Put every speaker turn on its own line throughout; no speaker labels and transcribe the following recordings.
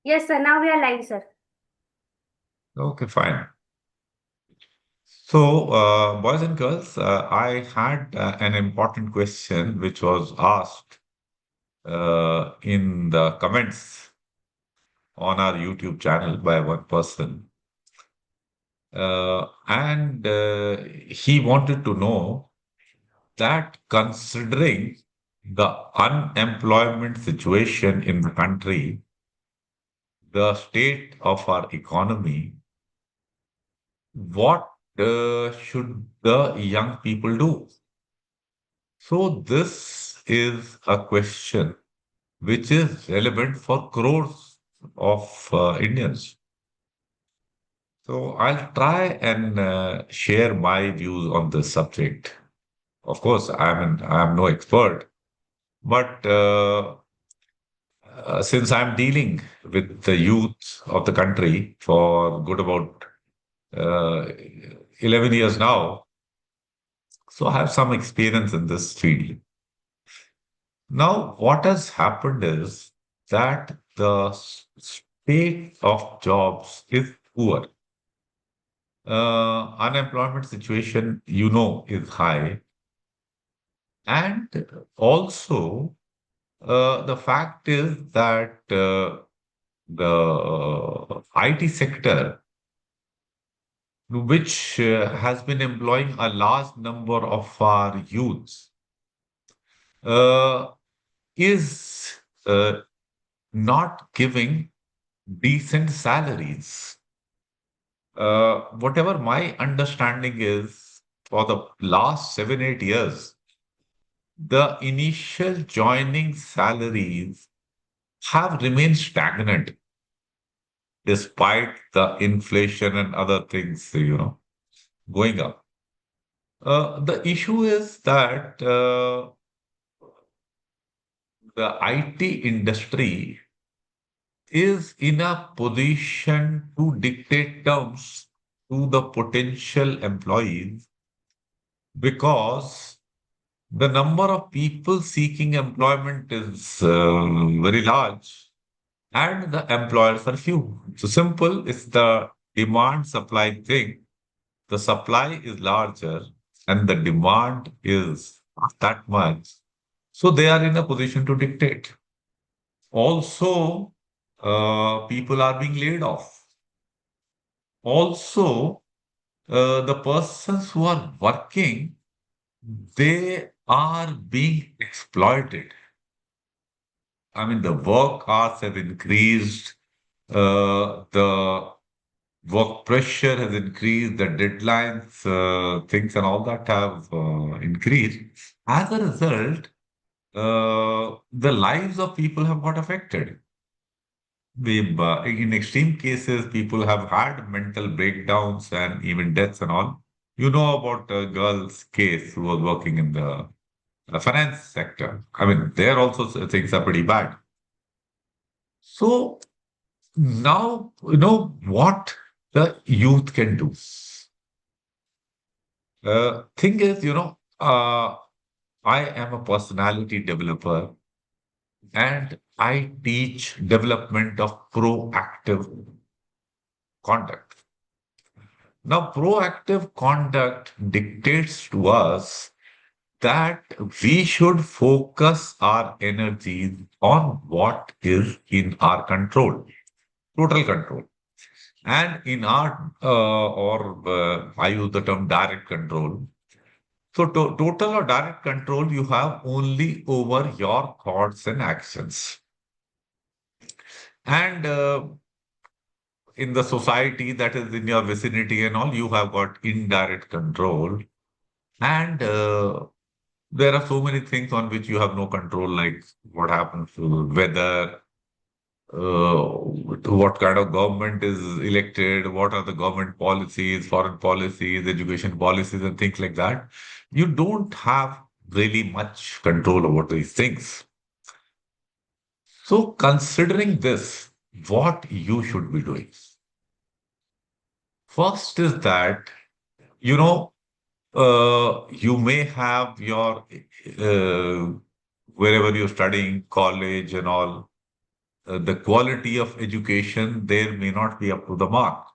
Yes, sir. Now we are live, sir.
Okay, fine. So, boys and girls, I had an important question which was asked in the comments on our YouTube channel by one person. And he wanted to know that considering the unemployment situation in the country, the state of our economy, what should the young people do? So this is a question which is relevant for crores of Indians. So I'll try and share my views on this subject. Of course, I'm no expert, but since I'm dealing with the youth of the country for good about uh, 11 years now, so I have some experience in this field. Now, what has happened is that the state of jobs is poor. Unemployment situation, is high. And also, the fact is that the IT sector, which has been employing a large number of our youths, uh, is not giving decent salaries. Whatever my understanding is, for the last 7, 8 years, the initial joining salaries have remained stagnant despite the inflation and other things, going up. The issue is that the IT industry is in a position to dictate terms to the potential employees because the number of people seeking employment is very large and the employers are few. So simple, it's the demand supply thing. The supply is larger and the demand is not that much. So they are in a position to dictate. Also, people are being laid off. Also, the persons who are working, they are being exploited. I mean, the work hours have increased, the work pressure has increased, the deadlines, things and all that have increased. As a result, the lives of people have got affected. In extreme cases, people have had mental breakdowns and even deaths and all. You know about a girl's case who was working in the finance sector. I mean, there also things are pretty bad. So now, what the youth can do. Thing is, I am a personality developer and I teach development of proactive conduct. Now, proactive conduct dictates to us that we should focus our energies on what is in our control, total control. And in our, I use the term direct control. So, total or direct control you have only over your thoughts and actions. And in the society that is in your vicinity and all, you have got indirect control. And there are so many things on which you have no control, like what happens to weather, to what kind of government is elected, what are the government policies, foreign policies, education policies, and things like that. You don't have really much control over these things. So, considering this, what you should be doing. First is that, you know, you may have your, uh, wherever you're studying, college and all, the quality of education there may not be up to the mark.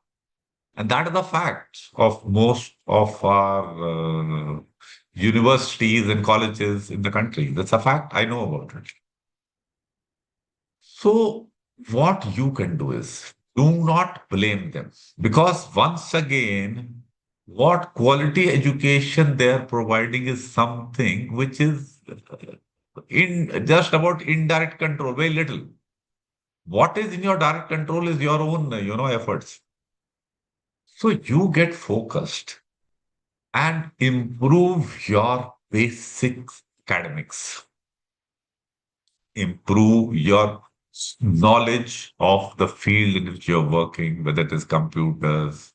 And that is the fact of most of our universities and colleges in the country. That's a fact. I know about it. So, what you can do is do not blame them because once again, what quality education they are providing is something which is in just about indirect control, very little. What is in your direct control is your own, efforts. So you get focused and improve your basic academics, improve your knowledge of the field in which you're working, whether it is computers,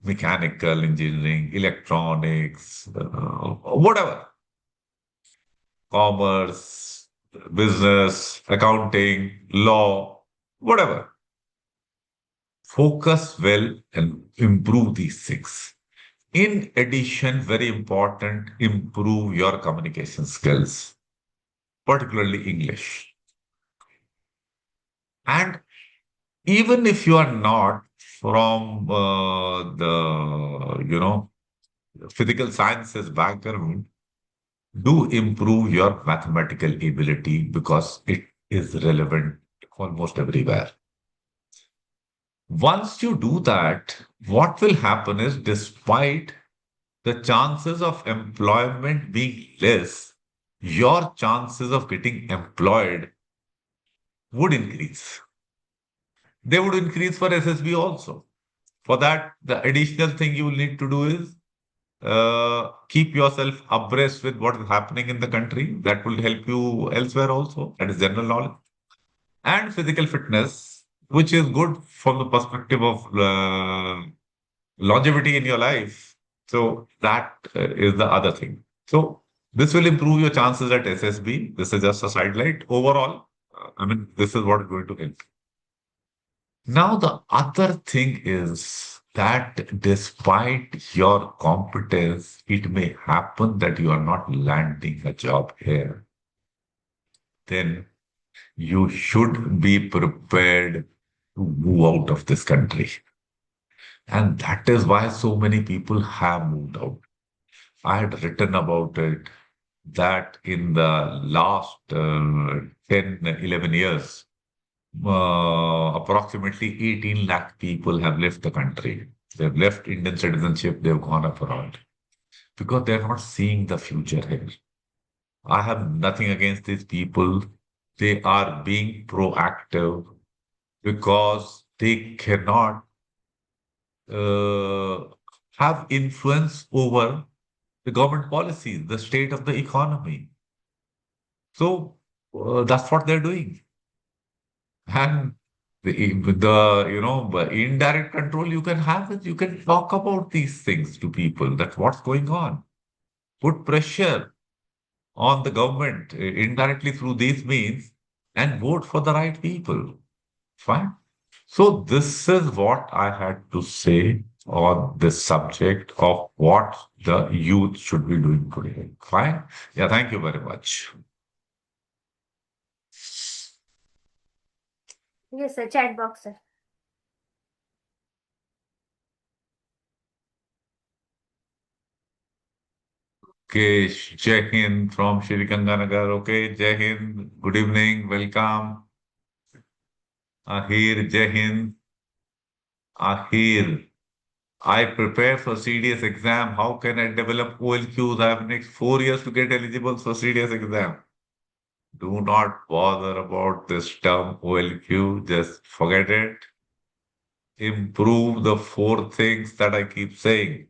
mechanical engineering, electronics, whatever, commerce, business, accounting, law, whatever. Focus well and improve these things. In addition, very important, improve your communication skills, particularly English. And even if you are not from physical sciences background, do improve your mathematical ability because it is relevant almost everywhere. Once you do that, what will happen is despite the chances of employment being less, your chances of getting employed would increase. They would increase for SSB also. For that, the additional thing you will need to do is keep yourself abreast with what is happening in the country. That will help you elsewhere also. That is general knowledge. And physical fitness, which is good from the perspective of longevity in your life. So that is the other thing. So this will improve your chances at SSB. This is just a sidelight. Overall, this is what is going to help. Now, the other thing is that despite your competence, it may happen that you are not landing a job here. Then you should be prepared to move out of this country. And that is why so many people have moved out. I had written about it that in the last 10, 11 years, approximately 18 lakh people have left the country. They've left Indian citizenship, they've gone abroad because they're not seeing the future here. I have nothing against these people. They are being proactive because they cannot uh, have influence over the government policies, the state of the economy. So that's what they're doing. And the indirect control you can have is you can talk about these things to people. That's what's going on. Put pressure on the government indirectly through these means and vote for the right people. Fine. So this is what I had to say on this subject of what the youth should be doing today. Fine. Yeah, thank you very much.
Yes, sir. Chat box, sir.
Okay, Jai Hind from Shri Ganganagar. Okay, Jai Hind. Good evening. Welcome. Ahir, Jai Hind. Ahir. I prepare for CDS exam. How can I develop OLQs? I have next 4 years to get eligible for CDS exam. Do not bother about this term OLQ. Just forget it. Improve the four things that I keep saying.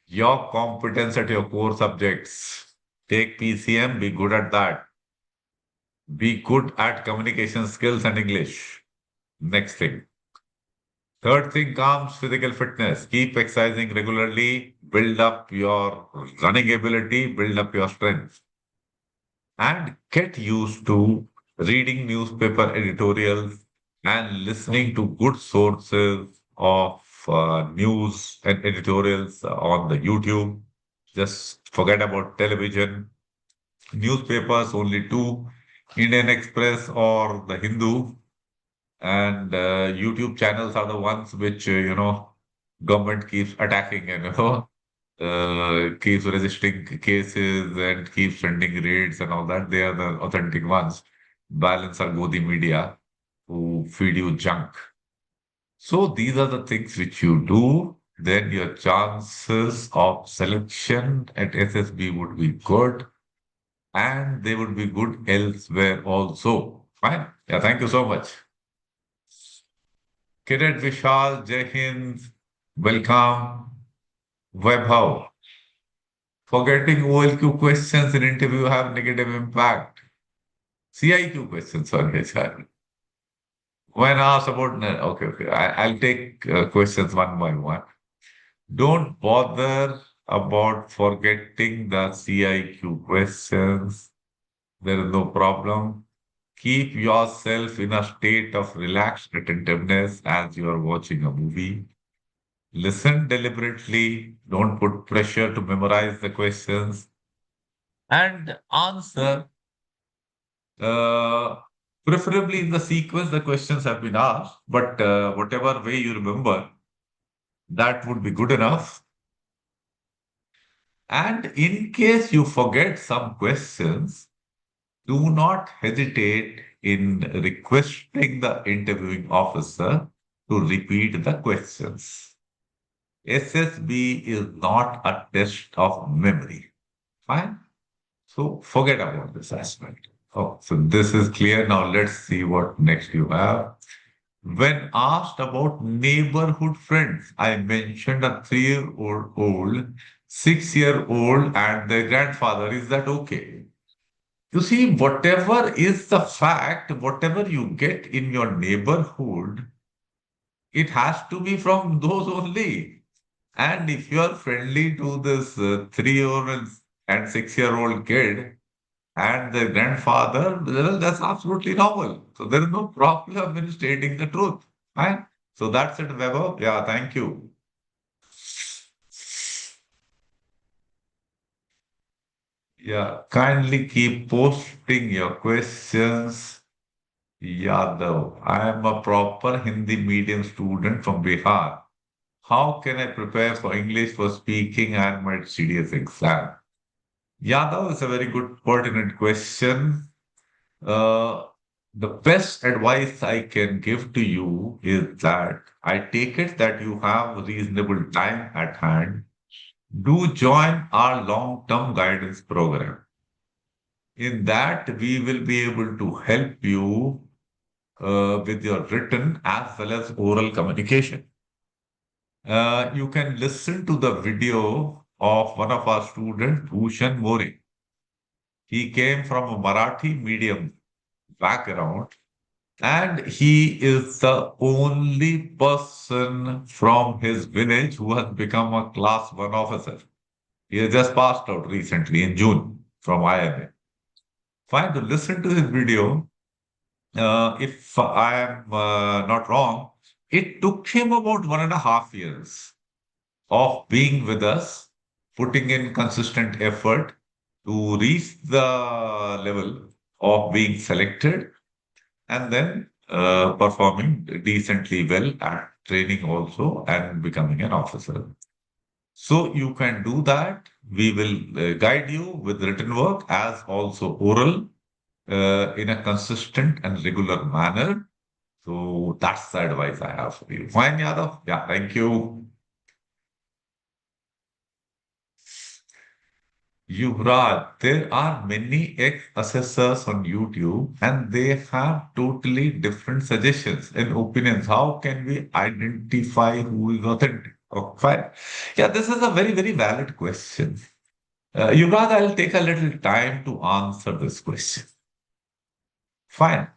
Your competence at your core subjects. Take PCM, be good at that. Be good at communication skills and English. Next thing. Third thing comes physical fitness. Keep exercising regularly, build up your running ability, build up your strength, and get used to reading newspaper editorials and listening to good sources of news and editorials on the YouTube. Just forget about television. Newspapers, only two. Indian Express or the Hindu, and YouTube channels are the ones which government keeps attacking and keeps registering cases and keeps sending raids and all that. They are the authentic ones. Balance are Godi media who feed you junk. So these are the things which you do. Then your chances of selection at SSB would be good, and they would be good elsewhere also. Fine. Yeah. Thank you so much. Kirat Vishal, Jai Hind, welcome. Vaibhav, forgetting OLQ questions in interview have negative impact. CIQ questions, sorry, sorry. When asked about, no, okay, okay, I'll take questions one by one. Don't bother about forgetting the CIQ questions. There is no problem. Keep yourself in a state of relaxed attentiveness as you are watching a movie. Listen deliberately. Don't put pressure to memorize the questions and answer, uh, preferably in the sequence the questions have been asked. But whatever way you remember, that would be good enough. And in case you forget some questions, do not hesitate in requesting the interviewing officer to repeat the questions. SSB is not a test of memory. Fine. So forget about this aspect. Oh, so this is clear. Now let's see what next you have. When asked about neighborhood friends, I mentioned a 3-year-old, 6-year-old, and their grandfather. Is that okay? You see, whatever is the fact, whatever you get in your neighborhood, it has to be from those only. And if you are friendly to this 3-year-old and 6-year-old kid, and the grandfather, well, that's absolutely normal. So there is no problem in stating the truth. Right? So that's it, Weber. Yeah, thank you. Yeah, kindly keep posting your questions. Yadav, I am a proper Hindi medium student from Bihar. How can I prepare for English for speaking and my CDS exam? Yadav is a very good, pertinent question. Uh, the best advice I can give to you is that I take it that you have reasonable time at hand. Do join our long-term guidance program. In that, we will be able to help you with your written as well as oral communication. You can listen to the video of one of our students, Bhushan More. He came from a Marathi medium background, and he is the only person from his village who has become a class one officer. He has just passed out recently in June from IMA. Fine to listen to his video. If I am not wrong, it took him about 1.5 years of being with us, putting in consistent effort to reach the level of being selected, and then performing decently well at training also and becoming an officer. So you can do that. We will guide you with written work as also oral in a consistent and regular manner. So that's the advice I have for you. Fine, Yadav. Yeah, thank you. Yuvraj, there are many ex-assessors on YouTube and they have totally different suggestions and opinions. How can we identify who is authentic? Oh, fine. Yeah, this is a very, very valid question. Yuvraj, I'll take a little time to answer this question. Fine.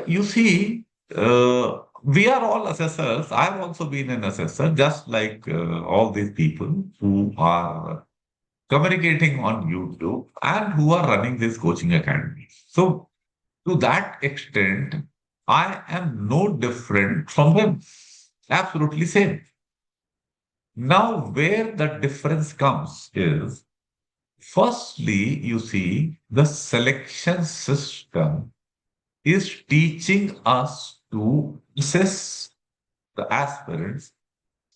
You see, we are all assessors. I've also been an assessor, just like all these people who are communicating on YouTube and who are running this coaching academy. So, to that extent, I am no different from them. Absolutely same. Now, where the difference comes is Firstly, you see, the selection system is teaching us to assess the aspirants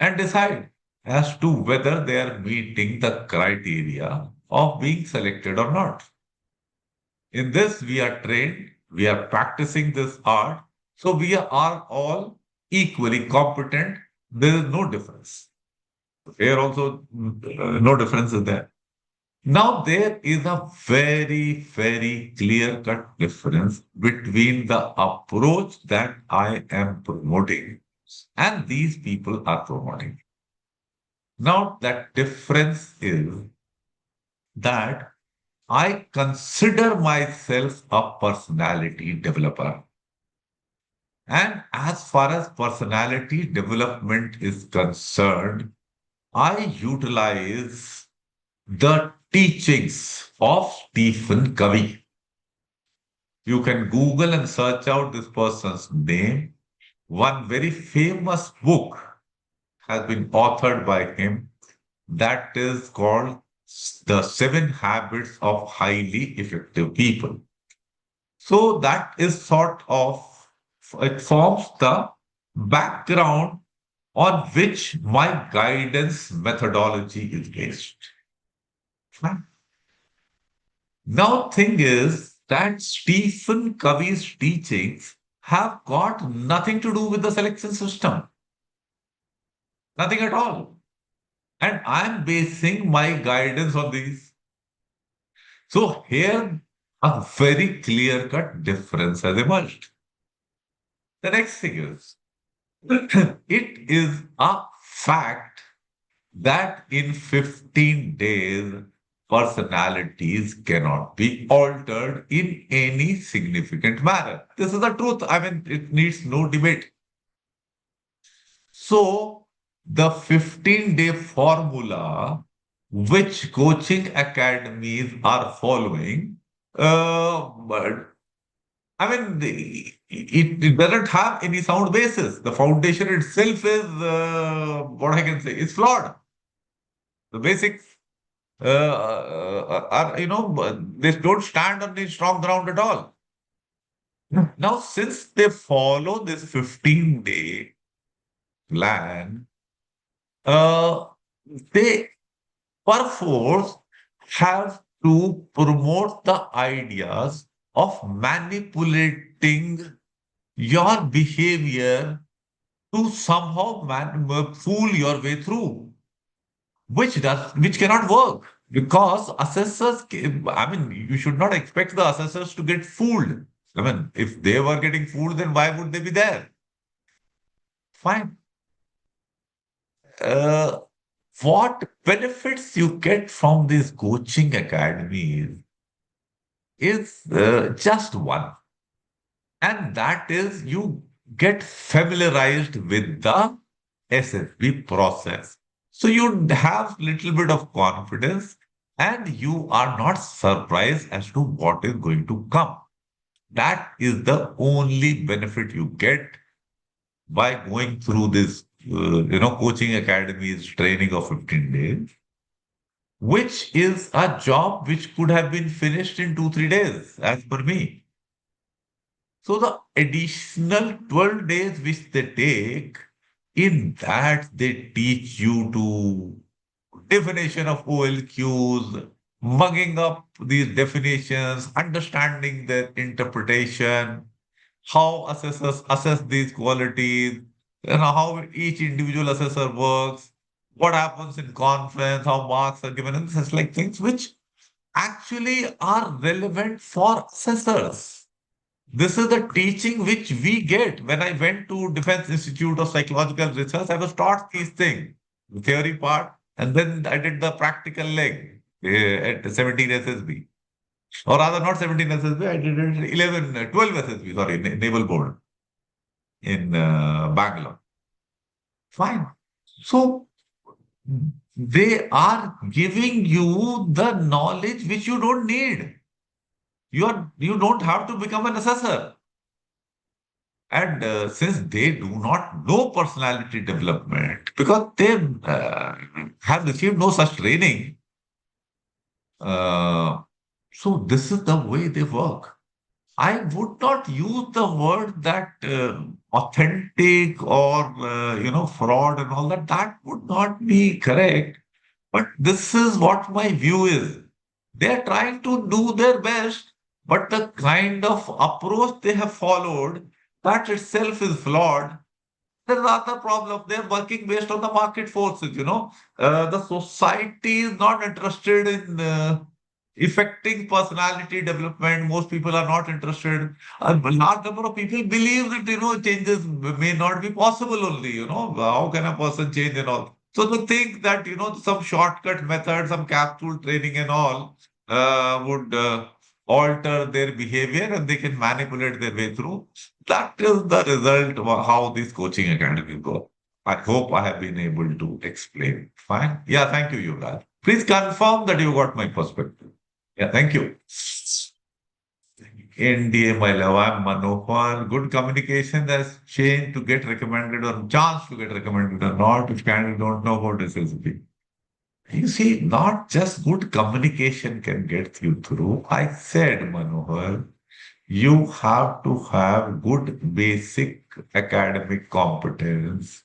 and decide as to whether they are meeting the criteria of being selected or not. In this, we are trained, we are practicing this art, so we are all equally competent. There is no difference. Here also, no difference is there. Now, there is a very, very clear cut difference between the approach that I am promoting and these people are promoting. Now, that difference is that I consider myself a personality developer. And as far as personality development is concerned, I utilize the teachings of Stephen Covey. You can Google and search out this person's name. One very famous book has been authored by him that is called The Seven Habits of Highly Effective People. So that is sort of, it forms the background on which my guidance methodology is based. Fine. Now, thing is that Stephen Covey's teachings have got nothing to do with the selection system, nothing at all. And I'm basing my guidance on these. So here, a very clear-cut difference has emerged. The next thing is, it is a fact that in 15 days, personalities cannot be altered in any significant manner. This is the truth. I mean, it needs no debate. So, the 15-day formula which coaching academies are following, but I mean, it doesn't have any sound basis. The foundation itself is, what I can say, is flawed. The basics are, they don't stand on the strong ground at all. Now, since they follow this 15-day plan, uh, they perforce have to promote the ideas of manipulating your behavior to somehow fool your way through, which cannot work because assessors. I mean, you should not expect the assessors to get fooled. I mean, if they were getting fooled, then why would they be there? Fine. Uh, what benefits you get from these coaching academies is just one, and that is you get familiarized with the SSB process. So you have little bit of confidence and you are not surprised as to what is going to come. That is the only benefit you get by going through this, coaching academies training of 15 days, which is a job which could have been finished in 2, 3 days, as per me. So the additional 12 days which they take, in that they teach you to definition of OLQs, mugging up these definitions, understanding their interpretation, how assessors assess these qualities, how each individual assessor works, what happens in conference, how marks are given, and such like things which actually are relevant for assessors. This is the teaching which we get. When I went to Defense Institute of Psychological Research, I was taught these things, the theory part, and then I did the practical leg at 17 SSB. Or rather, not 17 SSB, I did it 11, 12 SSB, sorry, Naval Board in Bangalore. Fine. So they are giving you the knowledge which you don't need. You don't have to become an assessor. And since they do not know personality development, because they have received no such training, Uh, so this is the way they work. I would not use the word that authentic or fraud and all that. That would not be correct. But this is what my view is. They're trying to do their best, but the kind of approach they have followed, that itself is flawed. There's another problem. They're working based on the market forces, The society is not interested in effecting personality development. Most people are not interested. A large number of people believe that, changes may not be possible only, How can a person change and all? So they think that, some shortcut method, some capsule training and all would alter their behavior and they can manipulate their way through. That is the result of how these coaching academies go. I hope I have been able to explain. Fine. Yeah, thank you, Yuvraj. Please confirm that you got my perspective. Yeah, thank you. NDA, my love, I'm Manohar. Good communication has changed to get recommended or chance to get recommended or not, if candidate don't know about this recipe. You see, not just good communication can get you through. I said, Manohar, you have to have good basic academic competence.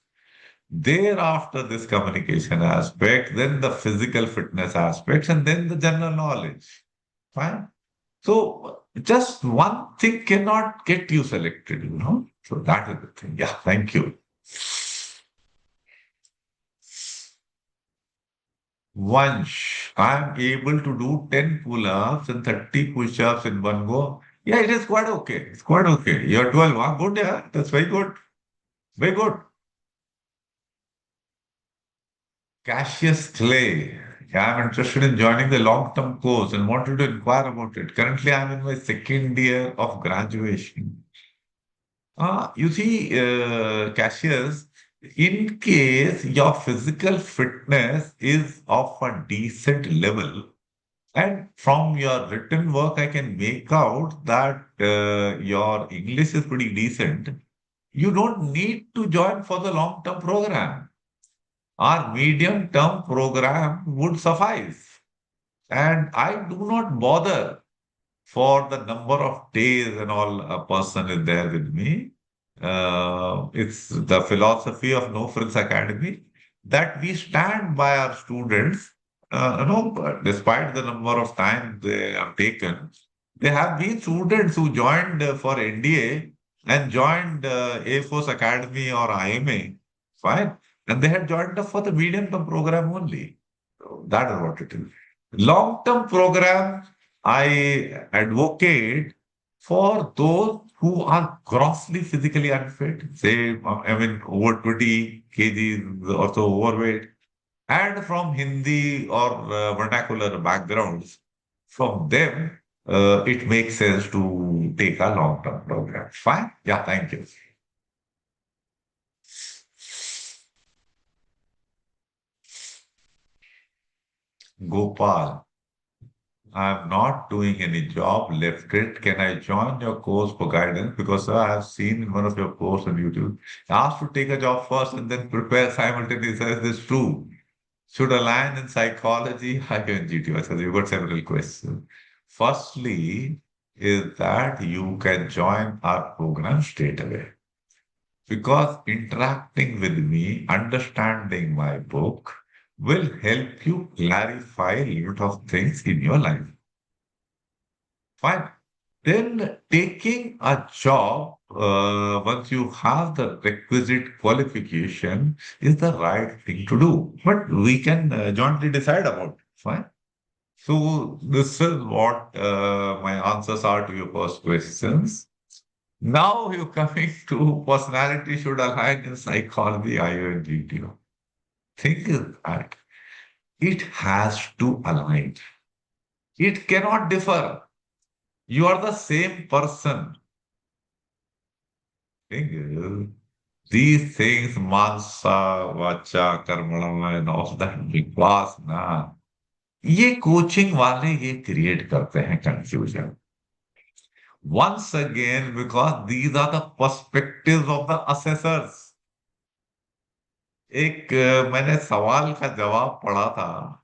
Thereafter, this communication aspect, then the physical fitness aspects, and then the general knowledge. Fine. So just one thing cannot get you selected. So that is the thing. Yeah, thank you. Once I'm able to do 10 pull-ups and 30 push-ups in one go. Yeah, it is quite okay. It's quite okay. You're 12, huh? Good, yeah. That's very good. Very good. Cassius Clay. Yeah, I'm interested in joining the long-term course and wanted to inquire about it. Currently, I'm in my second year of graduation. You see, Cassius, in case your physical fitness is of a decent level, and from your written work, I can make out that your English is pretty decent. You don't need to join for the long-term program. Our medium-term program would suffice. And I do not bother for the number of days and all a person is there with me. It's the philosophy of No Frills Academy that we stand by our students. Despite the number of time they have taken, there have been students who joined for NDA and joined Air Force Academy or IMA, fine, and they had joined up for the medium term program only. So that is what it is. Long term program, I advocate for those who are grossly physically unfit, say, over 20 kgs or so overweight, and from Hindi or vernacular backgrounds, from them, it makes sense to take a long-term program. Fine? Yeah, thank you. Gopal, I'm not doing any job, left it. Can I join your course for guidance? Because sir, I have seen in one of your courses on YouTube, asked to take a job first and then prepare simultaneously. Is this true? Should a line in psychology? I can GTO. So you've got several questions. Firstly, is that you can join our program straight away. Because interacting with me, understanding my book will help you clarify a lot of things in your life. Fine. Then taking a job, once you have the requisite qualification, is the right thing to do. But we can jointly decide about it. Fine. So this is what my answers are to your first questions. Now you're coming to personality should align in psychology, IOGTO. Think is that it has to align. It cannot differ. You are the same person. Thing is, these things, mansa, vacha, karmana, and all that, vipassana, ये coaching वाले ये create करते हैं confusion. Once again, because these are the perspectives of the assessors. एक मैंने सवाल का जवाब पढ़ा था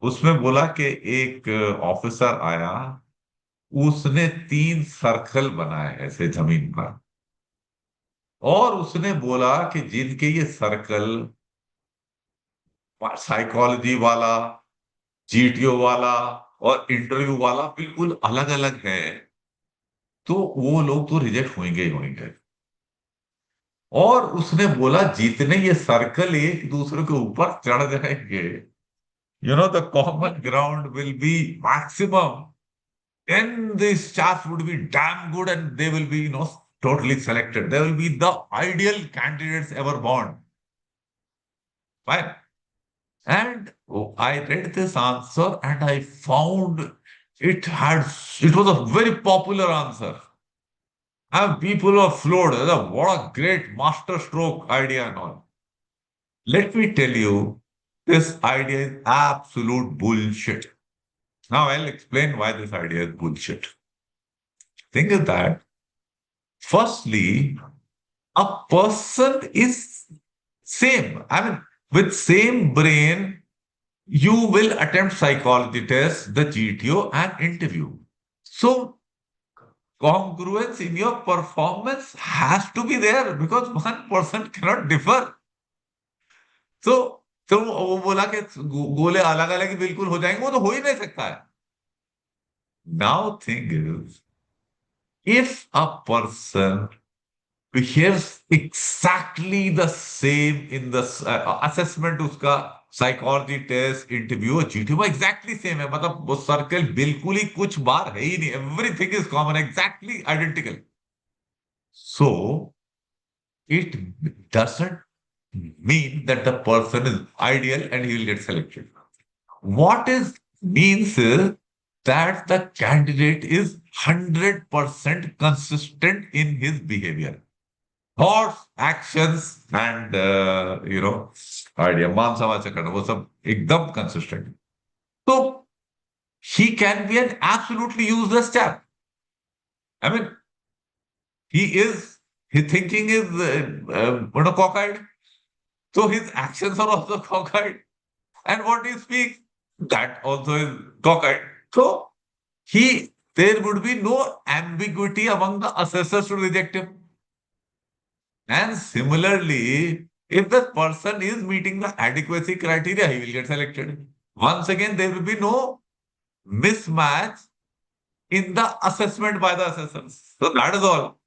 उसमें बोला कि एक ऑफिसर आया, उसने 3 सर्कल बनाए ऐसे जमीन पर, और उसने बोला कि जिनके ये सर्कल साइकोलॉजी वाला, जीटीओ वाला और इंटरव्यू वाला बिल्कुल अलग अलग है, तो वो लोग तो रिजेक्ट होंगे ही होंगे। और उसने बोला जितने ये सर्कल एक दूसरे के ऊपर चढ़ जाएंगे, the common ground will be maximum, then this chance would be damn good and they will be, totally selected. They will be the ideal candidates ever born. Fine. And I read this answer and I found it was a very popular answer. And people were floored. What a great master stroke idea and all. Let me tell you, this idea is absolute bullshit. Now I'll explain why this idea is bullshit. Think of that. Firstly, a person is same. I mean, with same brain, you will attempt psychology test, the GTO, and interview. So congruence in your performance has to be there because one person cannot differ. So तो वो बोला कि गोले अलग अलग ही बिल्कुल हो जाएंगे, वो तो हो ही नहीं सकता है. Now thing is, if a person behaves exactly the same in the assessment, उसका साइकोलॉजी टेस्ट इंटरव्यू और जीटीओ एग्जैक्टली सेम है, मतलब वो सर्कल बिल्कुल ही कुछ बार है ही नहीं, everything is common, exactly identical. So it doesn't mean that the person is ideal and he will get selected. What is means is that the candidate is 100% consistent in his behavior, thoughts, actions, and idea, मान समाज से करना, वो सब एकदम consistent. So he can be an absolutely useless chap. I mean, his thinking is cockeyed. So his actions are also cockeyed. And what he speaks, that also is cockeyed. So there would be no ambiguity among the assessors to reject him. And similarly, if the person is meeting the adequacy criteria, he will get selected. Once again, there will be no mismatch in the assessment by the assessors. So that is all.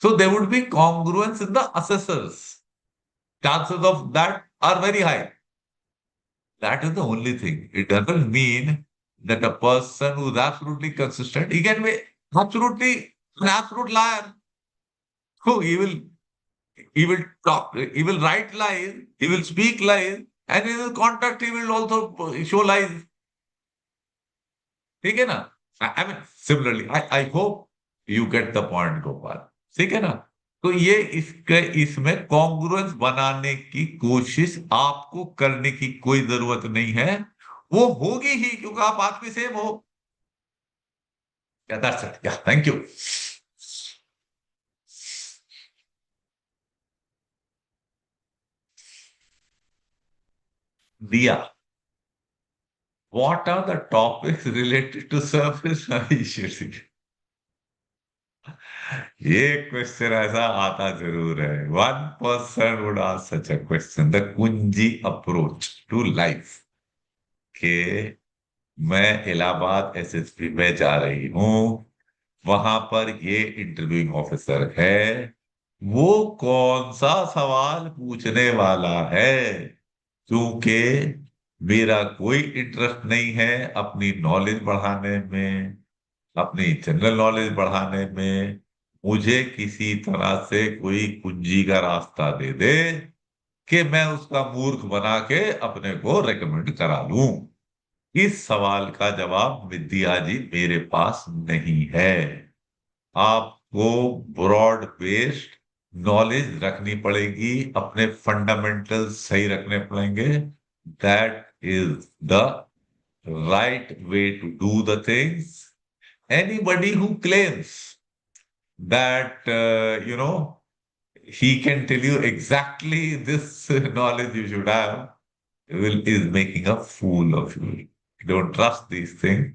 So there would be congruence in the assessors. Chances of that are very high. That is the only thing. It doesn't mean that a person who is absolutely consistent, he can be absolutely an absolute liar. So he will talk, he will write lies, he will speak lies, and in his contact he will also show lies. ठीक है ना? I mean, similarly, I hope you get the point, Gopal. ठीक है ना? तो ये इसमें congruence बनाने की कोशिश आपको करने की कोई जरूरत नहीं है, वो होगी ही क्योंकि आप आदमी सेम हो. Yeah, that's it. Yeah, thank you. Diya, what are the topics related to surface issues? ये क्वेश्चन ऐसा आता जरूर है. One person would ask such a question, the कुंजी अप्रोच टू लाइफ, के मैं इलाहाबाद एसएसपी में जा रही हूँ, वहां पर ये इंटरव्यूइंग ऑफिसर है, वो कौन सा सवाल पूछने वाला है? क्योंकि मेरा कोई इंटरेस्ट नहीं है अपनी नॉलेज बढ़ाने में, अपनी जनरल नॉलेज बढ़ाने में. मुझे किसी तरह से कोई कुंजी का रास्ता दे दे कि मैं उसका मूर्ख बना के अपने को रेकमेंड करा लूं. इस सवाल का जवाब विद्या जी मेरे पास नहीं है. आपको ब्रॉड बेस्ड नॉलेज रखनी पड़ेगी, अपने फंडामेंटल्स सही रखने पड़ेंगे. That is the right way to do the things. Anybody who claims that he can tell you exactly this knowledge you should have, is making a fool of you. Don't trust these things.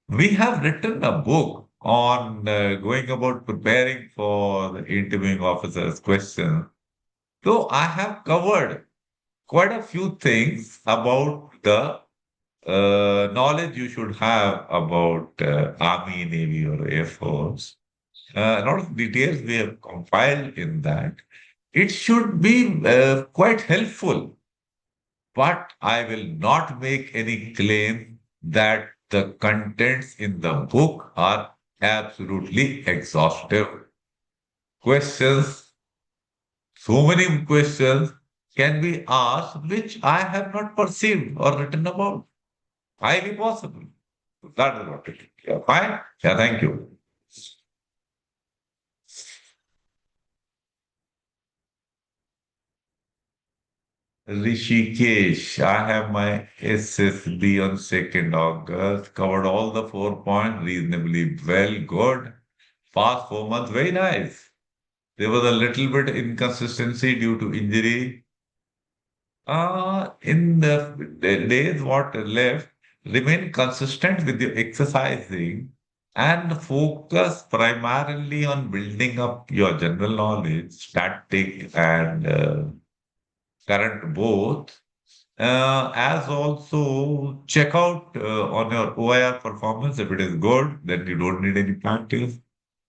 We have written a book on going about preparing for the interviewing officer's question. So I have covered quite a few things about the knowledge you should have about Army, Navy, or Air Force. A lot of details we have compiled in that. It should be quite helpful, but I will not make any claim that the contents in the book are absolutely exhaustive. Questions, so many questions can be asked which I have not perceived or written about. Highly possible. That is what it is. Yeah, fine. Yeah, thank you. Rishikesh, I have my SSB on 2nd August, covered all the 4 points reasonably well, good. Past 4 months, very nice. There was a little bit inconsistency due to injury. In the days what left, remain consistent with your exercising and focus primarily on building up your general knowledge, static and current both. As also check out on your OIR performance. If it is good, then you don't need any practice.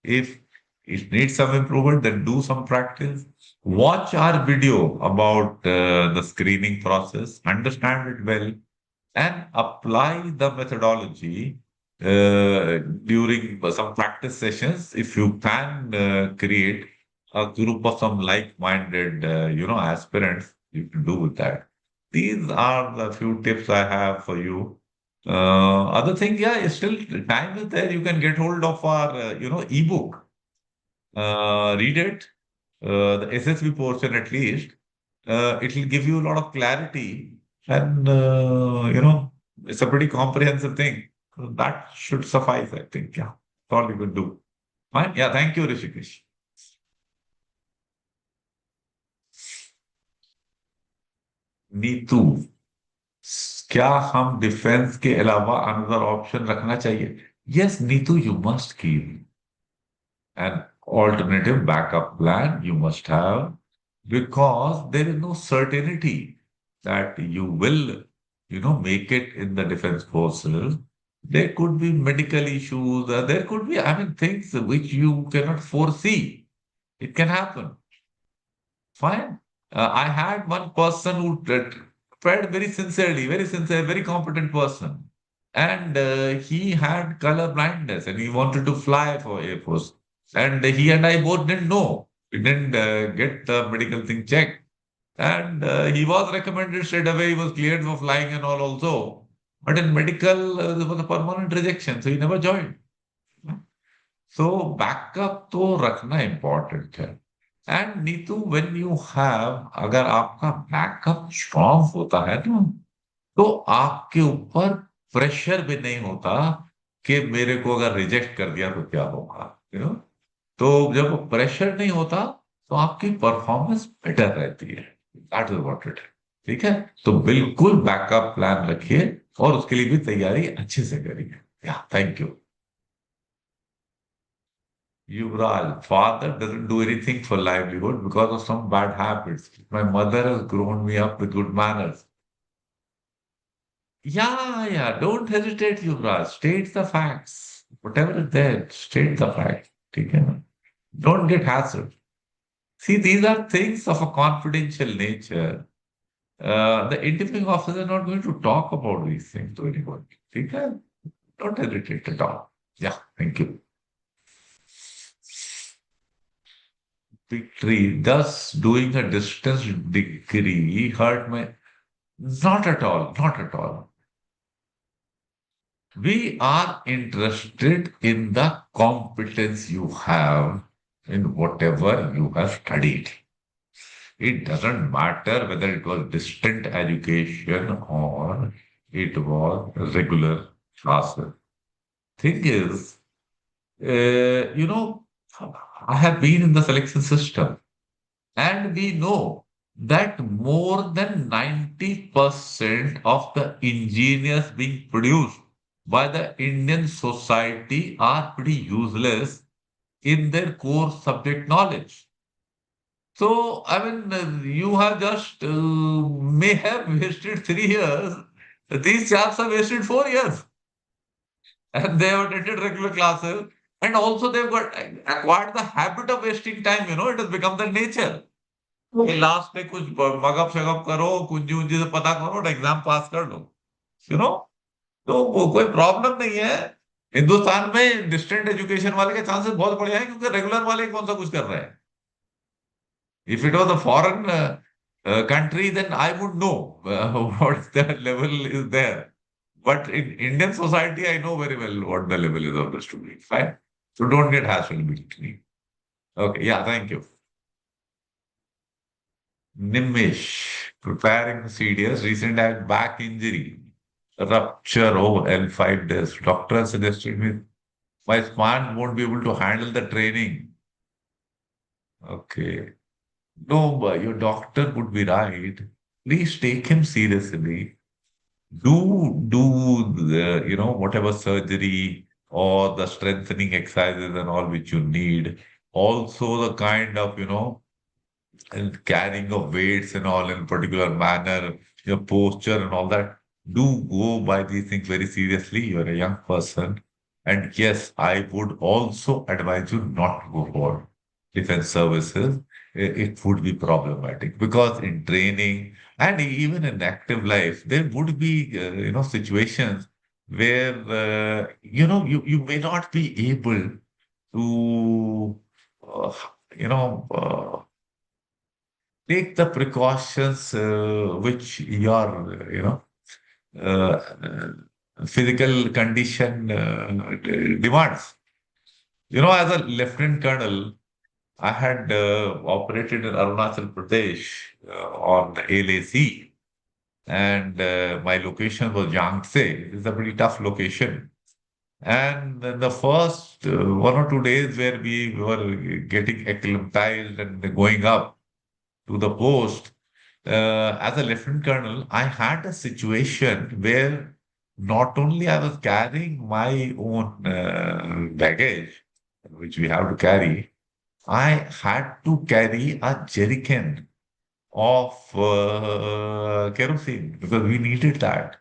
If it needs some improvement, then do some practice. Watch our video about the screening process, understand it well, and apply the methodology during some practice sessions. If you can create a group of some like-minded, aspirants, you can do with that. These are the few tips I have for you. Other thing, yeah, is still time is there. You can get hold of our, ebook. Read it, the SSB portion at least. It will give you a lot of clarity, and it's a pretty comprehensive thing. So that should suffice, I think. Yeah, that's all you can do. Fine. Yeah, thank you, Rishikesh. Neetu, क्या हम defence के अलावा another option रखना चाहिए? Yes Neetu, you must keep an alternative backup plan. You must have, because there is no certainty that you will, make it in the defense forces. There could be medical issues. There could be, I mean, things which you cannot foresee. It can happen. Fine. I had one person who tried very sincerely, very sincere, very competent person. And he had color blindness and he wanted to fly for Air Force. And he and I both didn't know. We didn't get the medical thing checked. And he was recommended straight away. He was cleared for flying and all also. But in medical, there was a permanent rejection. So he never joined. So backup तो रखना important है. And Neetu, when you have, अगर आपका backup strong होता है ना, तो आपके ऊपर प्रेशर भी नहीं होता कि मेरे को अगर रिजेक्ट कर दिया तो क्या होगा, तो जब प्रेशर नहीं होता तो आपकी परफॉर्मेंस बेटर रहती है. दैट इज व्हाट इट है. ठीक है, तो बिल्कुल बैकअप प्लान रखिए और उसके लिए भी तैयारी अच्छे से करिए. या thank you. Yuvraj, father doesn't do anything for livelihood because of some bad habits. My mother has grown me up with good manners. Yeah, yeah, don't hesitate, Yuvraj. State the facts. Whatever is there, state the facts. Okay? Don't get hassled. See, these are things of a confidential nature. The interviewing officer is not going to talk about these things to anyone. Okay? Don't hesitate at all. Yeah, thank you. Victory. Thus, doing a distance degree hurt my. Not at all. Not at all. We are interested in the competence you have in whatever you have studied. It doesn't matter whether it was distant education or it was regular classes. Thing is, I have been in the selection system and we know. that more than 90% of the engineers being produced by the Indian society are pretty useless in their core subject knowledge. So, I mean, you have just may have wasted 3 years. These chaps have wasted 4 years, and they have attended regular classes, and also they've got acquired the habit of wasting time. It has become the nature. कि last में कुछ mug up शगअप करो कुंजी उंजी से पता करो और exam पास कर लो यू नो तो वो कोई प्रॉब्लम नहीं है हिंदुस्तान में डिस्टेंट एजुकेशन वाले के चांसेस बहुत बढ़िया है क्योंकि रेगुलर वाले कौन सा कुछ कर रहे हैं if it was a foreign country then I would know what the level is there but in Indian society I know very well what the level is of the student fine so don't get hassled with me okay yeah thank you Nimish, preparing CDS, recent had back injury, rupture over L5 disc. Doctor suggested me my spine won't be able to handle the training. Okay. No, but your doctor would be right. Please take him seriously. Do the, whatever surgery or the strengthening exercises and all which you need. Also the kind of, and carrying of weights and all in particular manner, your posture and all that. Do go by these things very seriously. You're a young person. And yes, I would also advise you not to go for defense services. It would be problematic because in training and even in active life, there would be, situations where, you may not be able to, uh, take the precautions which your physical condition demands. As a lieutenant colonel, I had operated in Arunachal Pradesh on the LAC, and my location was Yangtze. It's a pretty tough location. And the first 1 or 2 days where we were getting acclimatized and going up to the post, as a lieutenant colonel, I had a situation where not only I was carrying my own baggage, which we have to carry, I had to carry a jerrycan of kerosene because we needed that.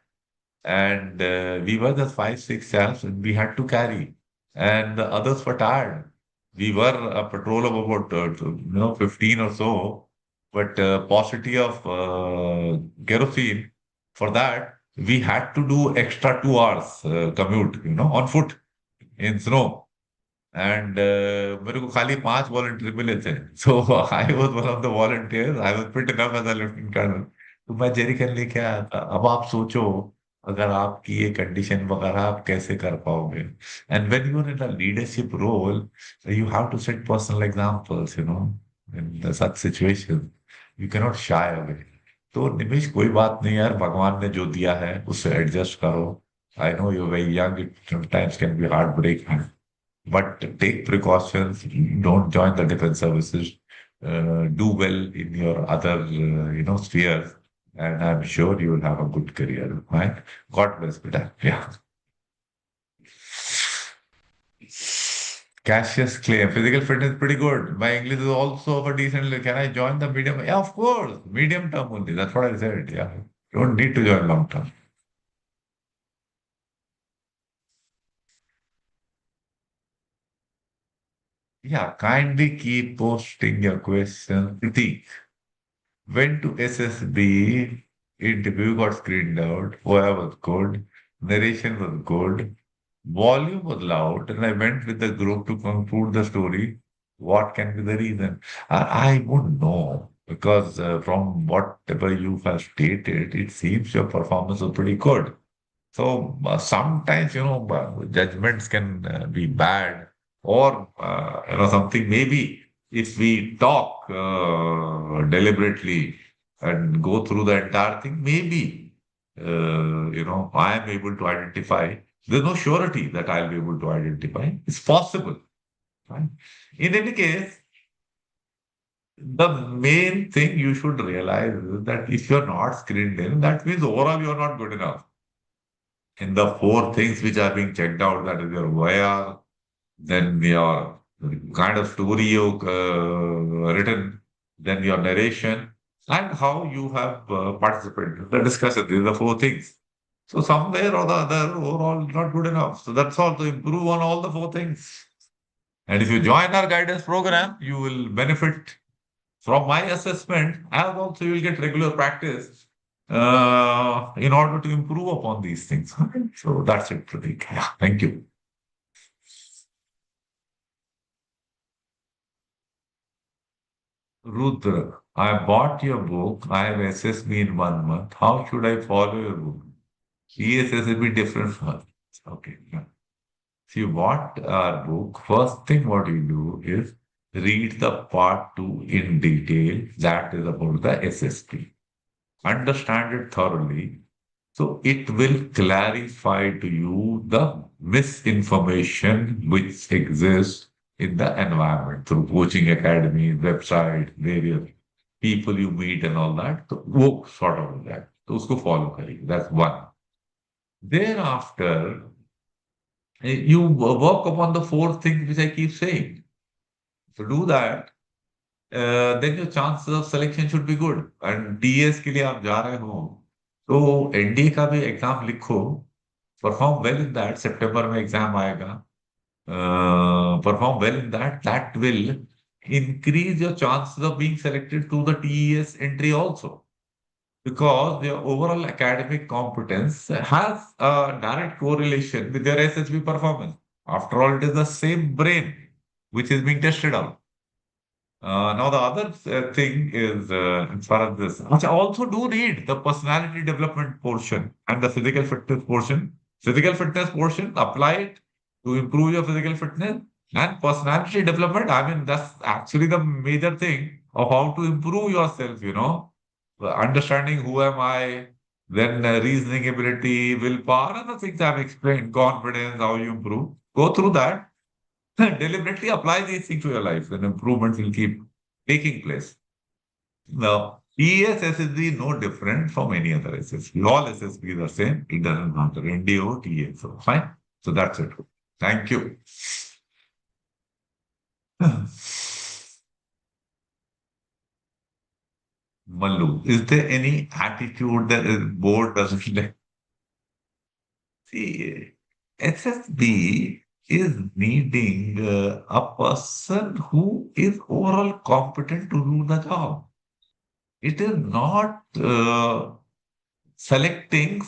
And we were just 5, 6 chaps and we had to carry. And the others were tired. We were a patrol of about 15 or so, but paucity of kerosene. For that, we had to do extra 2 hours commute, on foot in snow. And मेरे को खाली 5 volunteer मिले थे so I was one of the volunteers I was fit enough as a lieutenant colonel तो मैं Jerry can लेके आया था अब आप सोचो अगर आपकी ये कंडीशन वगैरह आप कैसे कर पाओगे and when you are in a leadership role you have to set personal examples in such situation you can not shy away तो निमिष कोई बात नहीं यार भगवान ने जो दिया है उससे एडजस्ट करो I know you very young it sometimes can be heart breaking but take precautions. Don't join the defense services. Do well in your other, spheres, and I'm sure you will have a good career. Right? God bless, Peter. Yeah. Cassius claim physical fitness is pretty good. My English is also of a decent level. Can I join the medium? Yeah, of course. Medium term only. That's what I said. Yeah. Don't need to join long term. Yeah, kindly keep posting your questions. Prateek. Went to SSB, interview got screened out, OI was good, narration was good, volume was loud, and I went with the group to conclude the story. What can be the reason? I wouldn't know because from whatever you have stated, it seems your performance was pretty good. So sometimes, judgments can be bad or, something maybe if we talk deliberately and go through the entire thing, maybe, I am able to identify. There's no surety that I'll be able to identify. It's possible. Right? In any case, The main thing you should realize is that if you're not screened in, that means overall you're not good enough. In the four things which are being checked out, that is your YR, then your kind of story you written, then your narration, and how you have participated in the discussion. These are the four things. So somewhere or the other, overall, not good enough. So that's all to improve on all the four things. And if you join our guidance program, you will benefit from my assessment, and also you will get regular practice in order to improve upon these things. So that's it, Pratik. Yeah, thank you. Rudra, I bought your book. I have assessed me in 1 month. How should I follow your book? ESS will be different for her. Okay. Yeah. If you bought our book, first thing what you do is read the part two in detail. That is about the SSP. Understand it thoroughly. So it will clarify to you the misinformation which exists in the environment through coaching academies, website, various people you meet and all that. So वो sort of that. तो उसको follow करिए. That's one. Thereafter, you work upon the four things which I keep saying. To do that, then your chances of selection should be good. And DS के लिए आप जा रहे हो, तो एनडीए का भी एग्जाम लिखो, परफॉर्म वेल इन दैट, सितंबर में एग्जाम आएगा, perform well in that, that will increase your chances of being selected to the TES entry also. Because your overall academic competence has a direct correlation with your SHB performance. After all, it is the same brain which is being tested out. Now, the other thing is, as far as this, which I also do read the personality development portion and the physical fitness portion. Physical fitness portion, apply it to improve your physical fitness, and personality development. I mean, that's actually the major thing of how to improve yourself, understanding who am I, then reasoning ability, willpower, and the things I've explained, confidence, how you improve. Go through that. Deliberately apply these things to your life, and improvements will keep taking place. Now, ESSSB is no different from any other SSB. All SSBs are same. It doesn't matter. NDO, TA. So, fine. So that's it. Thank you. Mallu, is there any attitude that is board doesn't like? See, SSB is needing a person who is overall competent to do the job. It is not selecting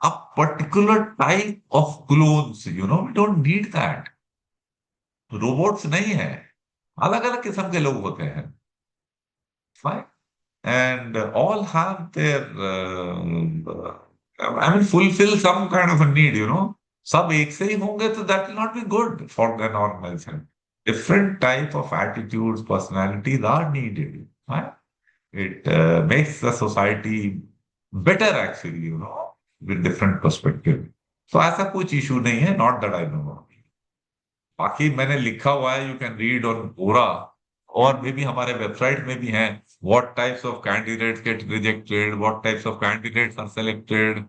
a particular type of clones. We don't need that. Robots नहीं है. अलग अलग किस्म के लोग होते हैं. Fine. And all have their, I mean, fulfill some kind of a need. सब एक से ही होंगे तो that will not be good for an organization. Different type of attitudes, personalities are needed. Right? It makes the society better actually, with different perspective. So ऐसा कुछ issue नहीं है, not that I know of. बाकी मैंने लिखा हुआ है, you can read on पूरा, और मे बी हमारे वेबसाइट में भी हैं, what types of candidates get rejected, what types of candidates are selected,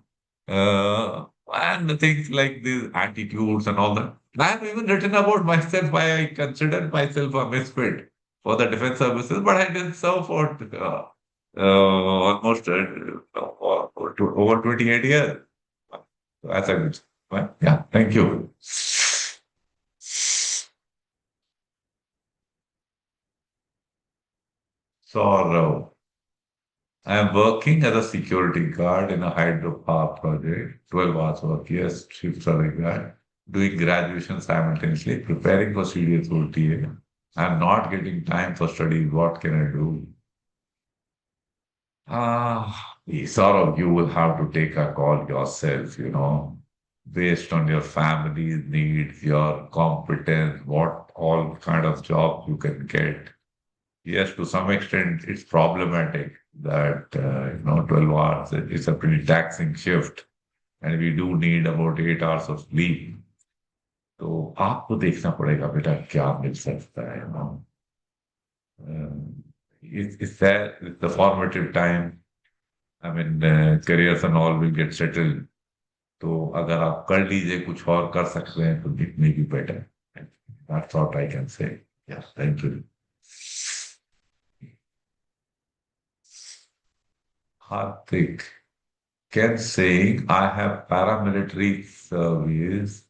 and things like these attitudes and all that. I have even written about myself why I consider myself a misfit for the defense services, but I didn't serve for almost over 28 years. So that's a good. Well, yeah, thank you. So I am working as a security guard in a hydropower project, 12 hours work, yes, shifts are like that, doing graduation simultaneously, preparing for serious OTA. I'm not getting time for studies. What can I do? Sort of you will have to take a call yourself, based on your family's needs, your competence, what all kind of job you can get. Yes, to some extent, it's problematic that, 12 hours is a pretty taxing shift, and we do need about 8 hours of sleep. तो आपको देखना पड़ेगा बेटा क्या मिल सकता है It's there. It's the formative time. I mean, careers and all will get settled. तो अगर आप कर लीजिए कुछ और कर सकते हैं तो it may be better. That's what I can say. Yeah, thank you. Hardik, can saying I have paramilitary service,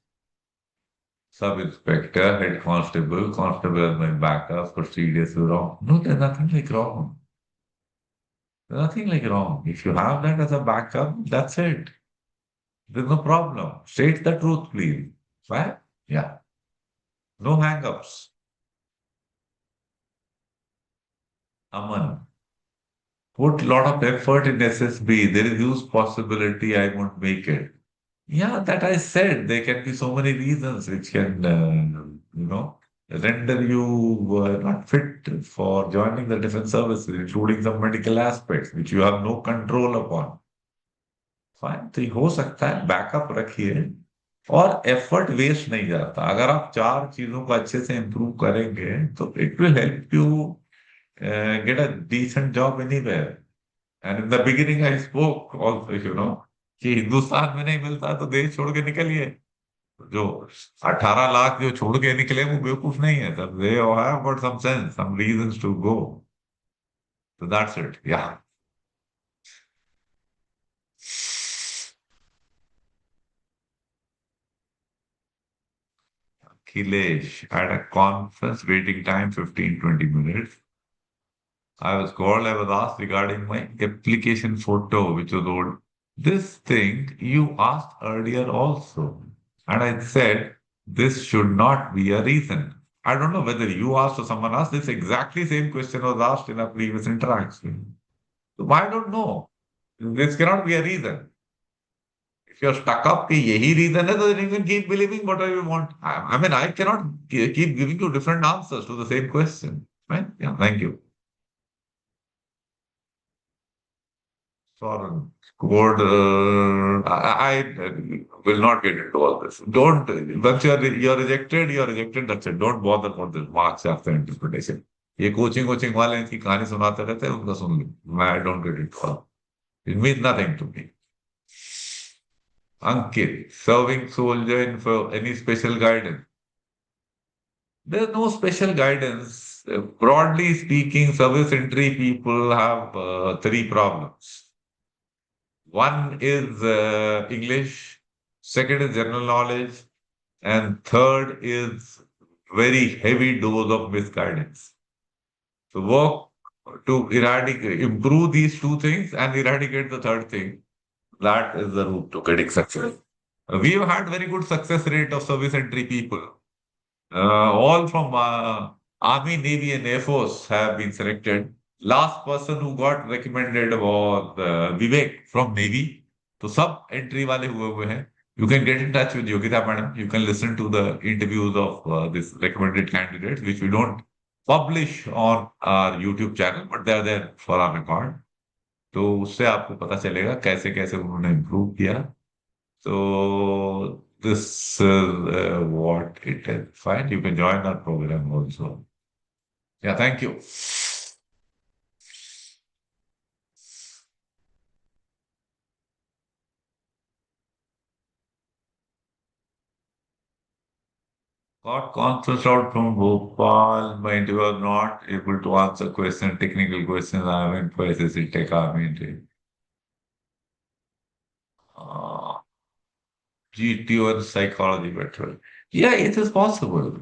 sub-inspector, head constable as my backup for 3 days wrong? No, there's nothing like wrong. There's nothing like wrong. If you have that as a backup, that's it. There's no problem. State the truth, please. Right? Yeah. No hang-ups. Aman, put a lot of effort in SSB. There is huge possibility I won't make it. Yeah, that I said. There can be so many reasons which can, render you not fit for joining the defense services, including some medical aspects which you have no control upon. Fine तो ये हो सकता है backup रखिए और effort waste नहीं जाता अगर आप चार चीजों को अच्छे से इम्प्रूव करेंगे तो it will help you get a decent job anywhere and in the beginning I spoke also कि हिंदुस्तान में नहीं मिलता तो देश छोड़ के निकलिए जो 18 लाख जो छोड़ के निकले वो बेवकूफ नहीं है sir they have got some sense some reasons to go so that's it yeah Akhilesh at a conference waiting time 15-20 minutes. I was called, I was asked regarding my application photo, which was old. This thing you asked earlier also. And I said, this should not be a reason. I don't know whether you asked or someone asked. This exactly same question was asked in a previous interaction. So I don't know. This cannot be a reason. If you're stuck up, कि यही reason है, then you can keep believing whatever you want. I mean, I cannot keep giving you different answers to the same question. Right? Yeah, thank you. Foreign code. I will not get into all this. Don't. Once you're rejected, you're rejected. That's it. Don't bother for this marks after interpretation. ये coaching वाले इनकी कहानी सुनाते रहते हैं उनका सुन लो मैं don't get it all it means nothing to me Ankit, serving soldier in for any special guidance? There's no special guidance. Broadly speaking, service entry people have three problems. One is English, second is general knowledge, and third is very heavy dose of misguidance. So work to improve these two things and eradicate the third thing. That is the route to getting success. We have had very good success rate of service entry people. All from Army, Navy, and Air Force have been selected. Last person who got recommended was Vivek from Navy. तो सब entry वाले हुए हैं. You can get in touch with Yogita madam. You can listen to the interviews of this recommended candidates, which we don't publish on our YouTube channel, but they are there for our record. तो उससे आपको पता चलेगा कैसे कैसे उन्होंने improve किया. So this is what it is. Fine, you can join our program also. Yeah, thank you. Got conference out from Bhopal, but you are not able to answer technical questions. I went for SSC Tech Army interview. GTO and psychology better. Yeah, it is possible.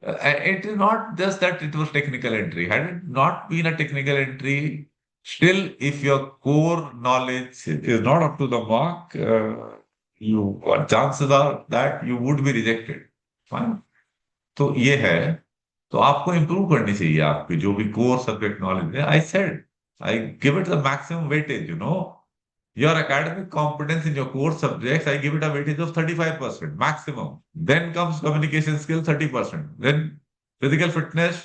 It is not just that it was technical entry. Had it not been a technical entry, still, if your core knowledge is not up to the mark, chances are that you would be rejected. Fine. तो ये है तो आपको improve करनी चाहिए आपकी जो भी कोर सब्जेक्ट नॉलेज है I said I give it the maximum weightage your academic competence in your core subjects, I give it a weightage of 35% maximum. Then comes communication skill 30%. Then physical fitness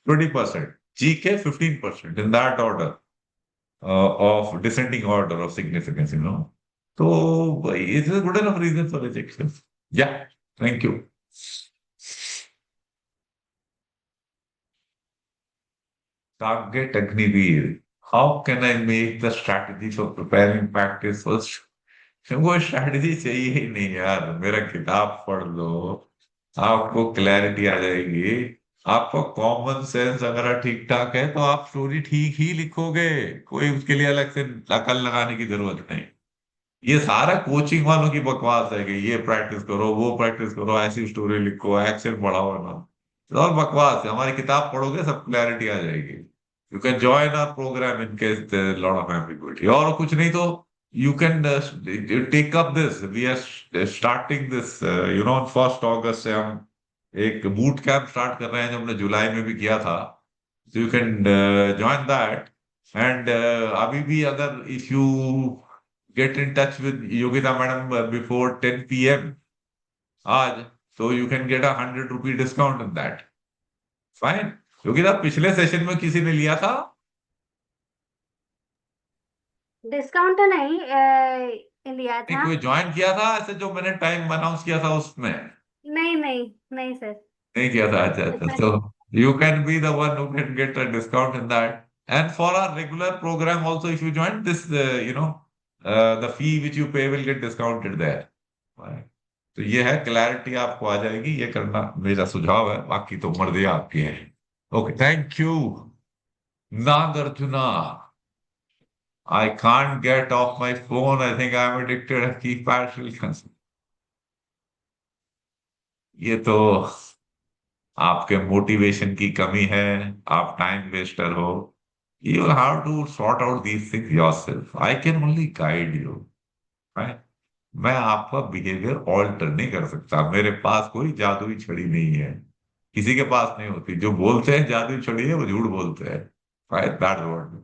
20%. GK 15% in that order of descending order of significance. So it is a good enough reason for rejection. Yeah, thank you. Target Agniveer. How can I make the strategy for preparing practice first? वो strategy चाहिए ही नहीं यार, मेरा किताब पढ़ लो, आपको clarity आ जाएगी। आपका कॉमन सेंस अगर ठीक ठाक है तो आप स्टोरी ठीक ही लिखोगे, कोई उसके लिए अलग से अकल लगाने की जरूरत नहीं। ये सारा कोचिंग वालों की बकवास है कि ये प्रैक्टिस करो, वो प्रैक्टिस करो, ऐसी स्टोरी लिखो, एक्शन बढ़ाओ ना, तो और बकवास है। हमारी किताब पढ़ोगे सब क्लैरिटी आ जाएगी। You can join our program in case lot of ambiguity, और कुछ नहीं तो you can take up this, we are starting this, you know, 1 अगस्त से हम एक बूट कैंप स्टार्ट कर रहे हैं जो हमने जुलाई में भी किया था। So you can join that. And अभी भी अगर if you get in touch with Yogita madam before 10 p.m. आज, so you can get a 100 rupee discount on that. Fine. Yogita, पिछले सेशन में किसी ने लिया था?
डिस्काउंट तो नहीं लिया
नहीं,
था।
कोई ज्वाइन किया था ऐसे जो मैंने टाइम अनाउंस किया था उसमें?
नहीं नहीं नहीं सर।
नहीं किया था, अच्छा अच्छा।
अच्छा।
So you can be the one who can get a discount in that. And for our regular program also, if you join this, the fee which you pay will get discounted there. Right. तो ये है, clarity आपको आ जाएगी, ये करना मेरा सुझाव है, बाकी तो मर्जी आपकी है। Okay, thank you. Nagarjuna, I can't get off my phone. I think I'm addicted to keypad. ये तो आपके मोटिवेशन की कमी है, आप टाइम वेस्टर हो। You have to sort out these things yourself, I can only guide you. मैं आपका बिहेवियर ऑल्टर नहीं कर सकता, मेरे पास कोई जादुई छड़ी नहीं है, किसी के पास नहीं होती। जो बोलते हैं जादुई छड़ी है वो झूठ बोलते हैं। Right, that's what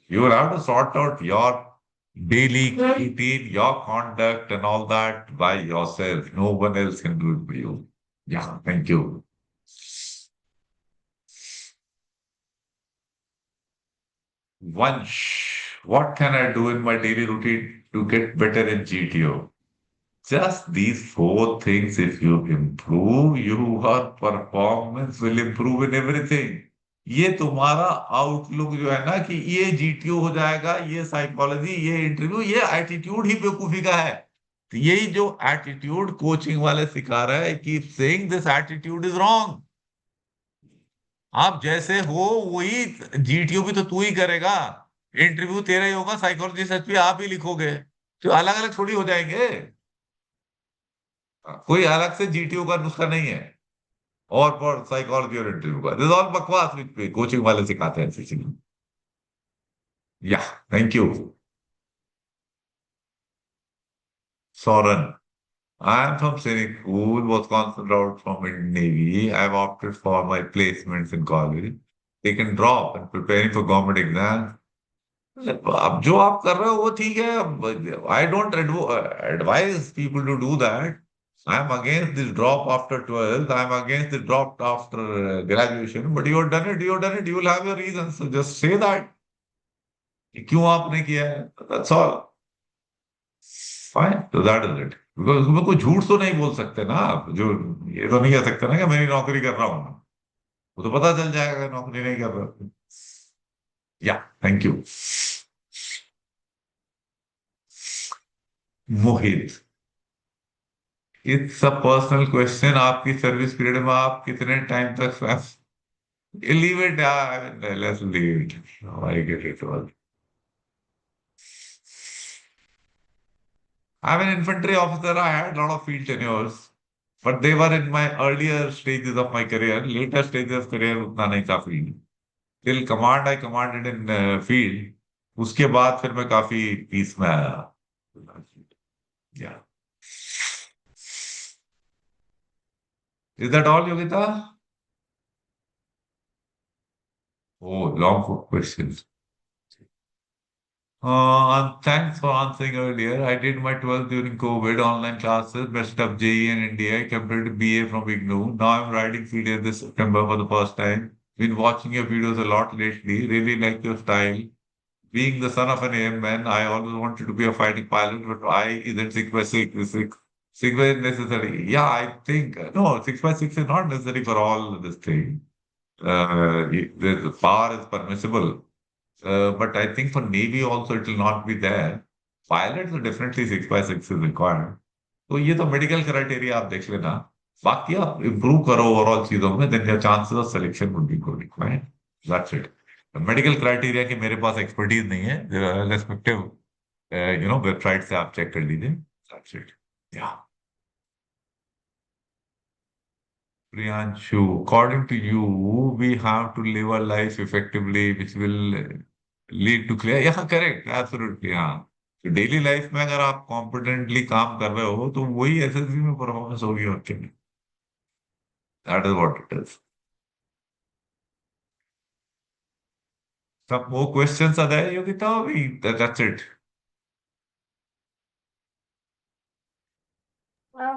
you will have to sort out your daily routine, your conduct, and all that by yourself. No one else can do it for you. Yeah, thank you. Vansh, what can I do in my daily routine to get better in GTO? Just these 4 things. If you improve, your performance will improve in everything. ये तुम्हारा outlook जो है ना कि ये GTO हो जाएगा, ये साइकोलॉजी, ये इंटरव्यू, ये एटीट्यूड ही बेवकूफी का है। तो यही जो एटीट्यूड कोचिंग वाले सिखा रहे हैं, keep saying this attitude is wrong. आप जैसे हो वही जीटीओ भी तो तू ही करेगा, इंटरव्यू तेरा ही होगा, साइकोलॉजी सच भी आप ही लिखोगे, तो अलग अलग थोड़ी हो जाएंगे। कोई अलग से जीटीओ का नुस्खा नहीं है, और फॉर साइकोलॉजी और इंटरव्यू का दिस ऑल बकवास विच कोचिंग वाले सिखाते हैं ऐसी चीजें। या, thank you. Soren, I am from Cynic School, was consulted out from Indian Navy. I have opted for my placements in college. Taken drop and preparing for government exams. अब जो आप कर रहे हो वो ठीक है, I don't advise people to do that. I am against this drop after 12th. I am against the drop after graduation. But you have done it, you have done it. You will have your reasons. So just say that. कि क्यों आपने किया है? That's all. Fine, तो that is it. Because उसमें कोई झूठ तो नहीं बोल सकते ना आप, जो ये तो नहीं कह सकते ना कि मेरी नौकरी कर रहा हूँ। वो तो पता चल जाएगा कि नौकरी नहीं कर रहा। या, thank you. Mohit, it's a personal question, आपकी सर्विस पीरियड में आप कितने टाइम तक leave it, let's leave it, I get it all. I'm an infantry officer. I had a lot of field tenures, but they were in my earlier stages of my career. Later stages of career उतना नहीं था field. Till command, I commanded in field. उसके बाद फिर मैं काफी piece में आया। Yeah. Is that all, Yogita? Oh, long questions. Thanks for answering earlier. I did my 12th during COVID, online classes, best of JE and India. I completed BA from IGNOU. Now I'm writing CDA this September for the first time. Been watching your videos a lot lately. Really like your style. Being the son of an airman, I always wanted to be a fighting pilot, but why isn't 6 by 6? Is 6 by 6 necessary? Yeah, I think, no, 6 by 6 is not necessary for all this thing. The power is permissible. But I think for Navy also it will not be there. Pilots so definitely 6/6 is required. तो ये तो medical criteria आप देख लेना. बाकी आप improve करो overall चीजों में, then your chances of selection would be good, right? That's it. Medical criteria की मेरे पास एक्सपर्टीज नहीं है. रेस्पेक्टिव वेबसाइट से आप चेक कर लीजिए. That's it. या. Priyanshu, according to you, we have to live our life effectively, which will lead to clear. Yeah, correct. Absolutely. हाँ. तो डेली लाइफ में अगर आप कॉम्पिटेंटली काम कर रहे हो तो वही एसएसबी में परफॉर्मेंस होगी और क्या. That is what it is. सब वो क्वेश्चंस आ जाए योगिता अभी. That's it.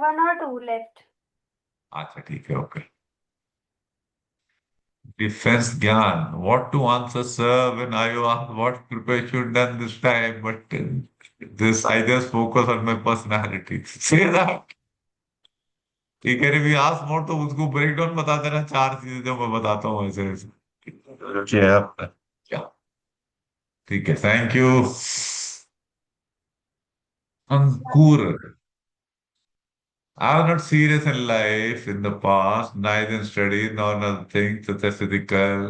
One or two left.
अच्छा ठीक है. Okay. Defense Gyan. What to answer, sir, when I asked what preparation done this time? But this, I just focus on my personality. Say that. ठीक है. भी आज मोर तो उसको break down बता देना, चार चीजें जो मैं बताता हूँ ऐसे ऐसे. क्या. क्या. ठीक है. Thank you. Ankur. I'm not serious in life in the past, neither in studies nor nothing such as physical.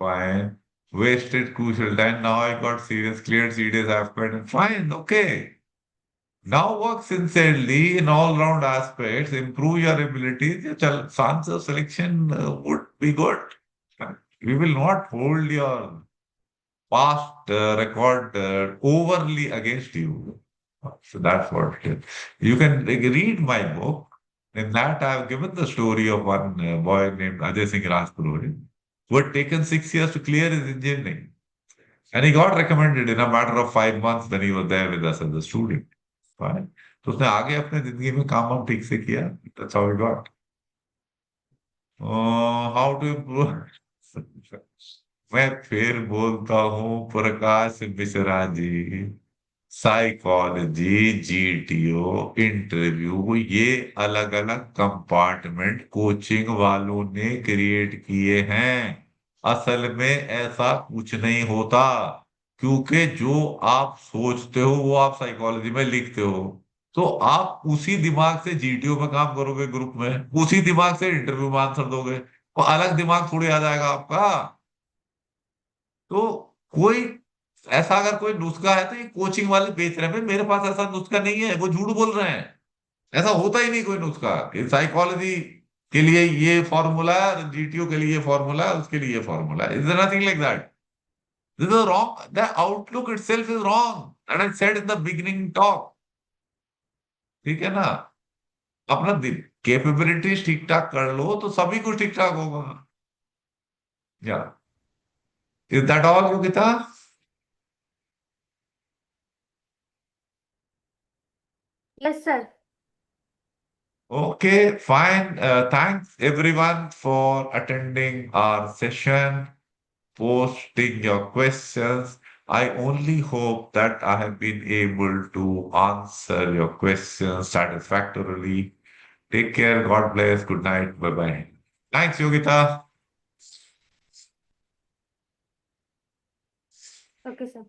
Fine. Wasted crucial time. Now I got serious, cleared serious aspect. Fine, okay. Now work sincerely in all round aspects, improve your abilities. Your chance of selection would be good. We will not hold your past record overly against you. So that's what it is. You can read my book. In that, I have given the story of one boy named Ajay Singh Rajpuri, who had taken 6 years to clear his engineering. And he got recommended in a matter of 5 months when he was there with us as a student. Right? तो उसने आगे अपने जिंदगी में काम वाम ठीक से किया. That's how he got. How to improve? मैं फिर बोलता हूँ Prakash Mishra ji. Psychology, GTO, interview, ये अलग अलग कंपार्टमेंट कोचिंग वालों ने क्रिएट किए हैं. असल में ऐसा कुछ नहीं होता. क्योंकि जो आप सोचते हो वो आप साइकोलॉजी में लिखते हो. तो आप उसी दिमाग से जीटीओ में काम करोगे ग्रुप में, उसी दिमाग से इंटरव्यू में आंसर दोगे. तो अलग दिमाग थोड़ी आ जाएगा आपका. तो कोई ऐसा अगर कोई नुस्खा है तो ये कोचिंग वाले बेच रहे हैं. मेरे पास ऐसा नुस्खा नहीं है, वो झूठ बोल रहे हैं. ऐसा होता ही नहीं कोई नुस्खा कि साइकोलॉजी के लिए ये फॉर्मूला है, जीटीओ के लिए ये फॉर्मूला है, उसके लिए ये फॉर्मूला है. Is nothing like that. This is wrong. The outlook itself is wrong. That I said in the beginning talk. ठीक है ना. अपना कैपेबिलिटीज ठीक ठाक कर लो तो सभी कुछ ठीक ठाक होगा. या. Is that all Yogita?
Yes, sir.
Okay, fine. Thanks everyone for attending our session, posting your questions. I only hope that I have been able to answer your questions satisfactorily. Take care. God bless. Good night. Bye bye. Thanks, Yogita.
Okay, sir.